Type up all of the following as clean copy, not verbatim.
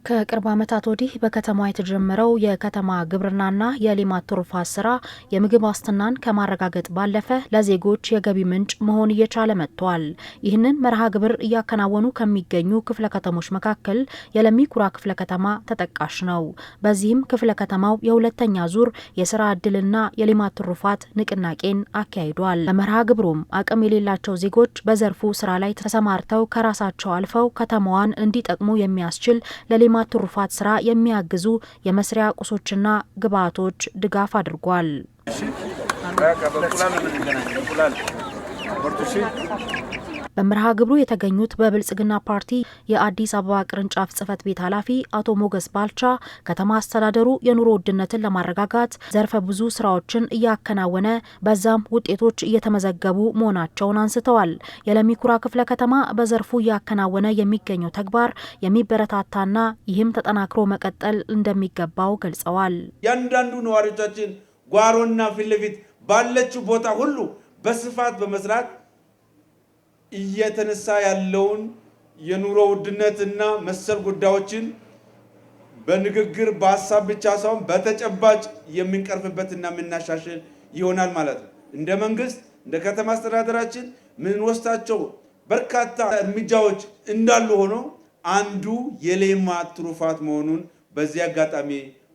ከቅርብ ዓመታት ወዲህ በከተማዋ የተጀመረው የከተማ ግብርናና የሌማት ትሩፋት ስራ የምግብ ዋስትናን ከማረጋገጥ ባለፈ ለዜጎች የገቢ ምንጭ መሆን እየቻለ መጥቷል። ይህንን መርሃ ግብር እያከናወኑ ከሚገኙ ክፍለ ከተሞች መካከል የለሚ ኩራ ክፍለ ከተማ ተጠቃሽ ነው። በዚህም ክፍለ ከተማው የሁለተኛ ዙር የስራ ዕድልና የሌማት ትሩፋት ንቅናቄን አካሂዷል። ለመርሃ ግብሩም አቅም የሌላቸው ዜጎች በዘርፉ ስራ ላይ ተሰማርተው ከራሳቸው አልፈው ከተማዋን እንዲጠቅሙ የሚያስችል ለሌማት ትሩፋት ስራ የሚያግዙ የመስሪያ ቁሶችና ግብዓቶች ድጋፍ አድርጓል። በመርሃ ግብሩ የተገኙት በብልጽግና ፓርቲ የአዲስ አበባ ቅርንጫፍ ጽህፈት ቤት ኃላፊ አቶ ሞገስ ባልቻ ከተማ አስተዳደሩ የኑሮ ውድነትን ለማረጋጋት ዘርፈ ብዙ ስራዎችን እያከናወነ በዛም ውጤቶች እየተመዘገቡ መሆናቸውን አንስተዋል። የለሚ ኩራ ክፍለ ከተማ በዘርፉ እያከናወነ የሚገኘው ተግባር የሚበረታታና ይህም ተጠናክሮ መቀጠል እንደሚገባው ገልጸዋል። ያንዳንዱ ነዋሪዎቻችን ጓሮና ፊት ለፊት ባለችው ቦታ ሁሉ በስፋት በመስራት እየተነሳ ያለውን የኑሮ ውድነትና መሰል ጉዳዮችን በንግግር በሀሳብ ብቻ ሳይሆን በተጨባጭ የምንቀርፍበትና የምናሻሽል ይሆናል ማለት ነው። እንደ መንግስት እንደ ከተማ አስተዳደራችን ምንወስዳቸው በርካታ እርምጃዎች እንዳሉ ሆኖ አንዱ የሌማት ትሩፋት መሆኑን በዚህ አጋጣሚ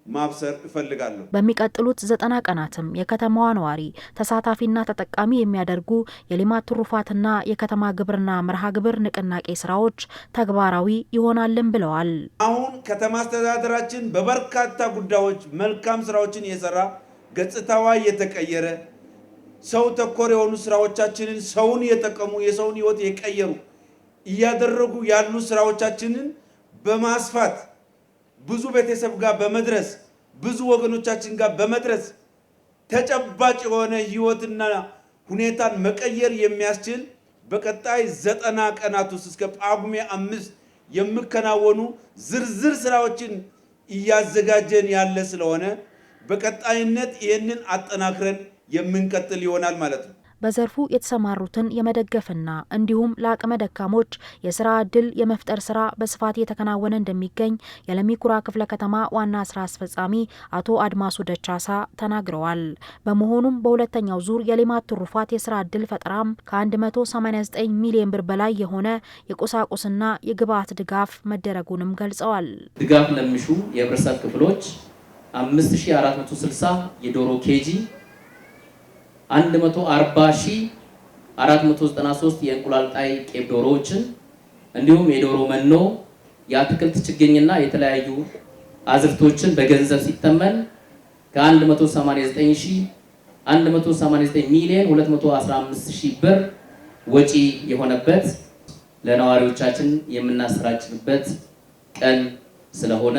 ማብሰር እፈልጋለሁ። በሚቀጥሉት 90 ቀናትም የከተማዋ ነዋሪ ተሳታፊና ተጠቃሚ የሚያደርጉ የሌማት ትሩፋትና የከተማ ግብርና መርሃ ግብር ንቅናቄ ስራዎች ተግባራዊ ይሆናልን ብለዋል። አሁን ከተማ አስተዳደራችን በበርካታ ጉዳዮች መልካም ስራዎችን እየሰራ ገጽታዋ እየተቀየረ ሰው ተኮር የሆኑ ስራዎቻችንን ሰውን እየጠቀሙ የሰውን ህይወት የቀየሩ እያደረጉ ያሉ ስራዎቻችንን በማስፋት ብዙ ቤተሰብ ጋር በመድረስ ብዙ ወገኖቻችን ጋር በመድረስ ተጨባጭ የሆነ ህይወትና ሁኔታን መቀየር የሚያስችል በቀጣይ 90 ቀናት ውስጥ እስከ ጳጉሜ 5 የሚከናወኑ ዝርዝር ስራዎችን እያዘጋጀን ያለ ስለሆነ በቀጣይነት ይህንን አጠናክረን የምንቀጥል ይሆናል ማለት ነው። በዘርፉ የተሰማሩትን የመደገፍና እንዲሁም ለአቅመ ደካሞች የስራ ዕድል የመፍጠር ስራ በስፋት እየተከናወነ እንደሚገኝ የለሚ ኩራ ክፍለ ከተማ ዋና ስራ አስፈጻሚ አቶ አድማሱ ደቻሳ ተናግረዋል። በመሆኑም በሁለተኛው ዙር የሌማት ትሩፋት የስራ ዕድል ፈጠራም ከ189 ሚሊዮን ብር በላይ የሆነ የቁሳቁስና የግብዓት ድጋፍ መደረጉንም ገልጸዋል። ድጋፍ ለሚሹ የህብረተሰብ ክፍሎች 5460 የዶሮ ኬጂ 140493 የእንቁላል ጣይ ቄብ ዶሮዎችን እንዲሁም የዶሮ መኖ የአትክልት ችግኝና የተለያዩ አዝርቶችን በገንዘብ ሲተመን ከ189 ሚሊዮን 215 ብር ወጪ የሆነበት ለነዋሪዎቻችን የምናሰራጭበት ቀን ስለሆነ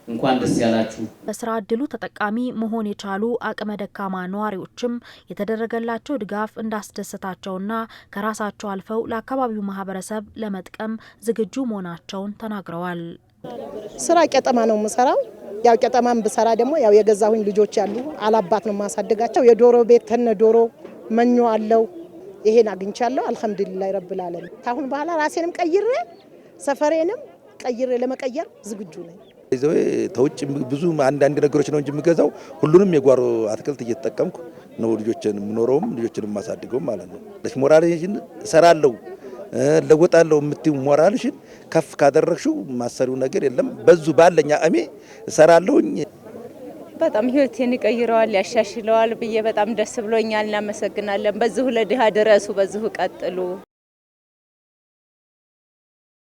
እንኳን ደስ ያላችሁ። በስራ ዕድሉ ተጠቃሚ መሆን የቻሉ አቅመ ደካማ ነዋሪዎችም የተደረገላቸው ድጋፍ እንዳስደሰታቸውና ከራሳቸው አልፈው ለአካባቢው ማህበረሰብ ለመጥቀም ዝግጁ መሆናቸውን ተናግረዋል። ስራ ቄጠማ ነው የምሰራው። ያው ቄጠማን ብሰራ ደግሞ ያው የገዛሁኝ ልጆች ያሉ አላባት ነው ማሳደጋቸው። የዶሮ ቤት ከነ ዶሮ መኞ አለው። ይሄን አግኝቻለሁ። አልሐምዱሊላህ ረብል ዓለሚን። ካሁን በኋላ ራሴንም ቀይሬ ሰፈሬንም ቀይሬ ለመቀየር ዝግጁ ነኝ። ተውጭ ብዙ አንዳንድ ነገሮች ነው እንጂ የምገዛው ሁሉንም የጓሮ አትክልት እየተጠቀምኩ ነው ልጆችን የምኖረውም ልጆችን የማሳድገው ማለት ነው። ሞራልሽን እሰራለሁ ለወጣለሁ የምትይው ሞራልሽን ከፍ ካደረግሽው ማሰሪው ነገር የለም። በዙ ባለኛ አሜ እሰራለሁኝ። በጣም ህይወቴን ይቀይረዋል ያሻሽለዋል ብዬ በጣም ደስ ብሎኛል። እናመሰግናለን። በዚሁ ለድሃ ድረሱ፣ በዚሁ ቀጥሉ።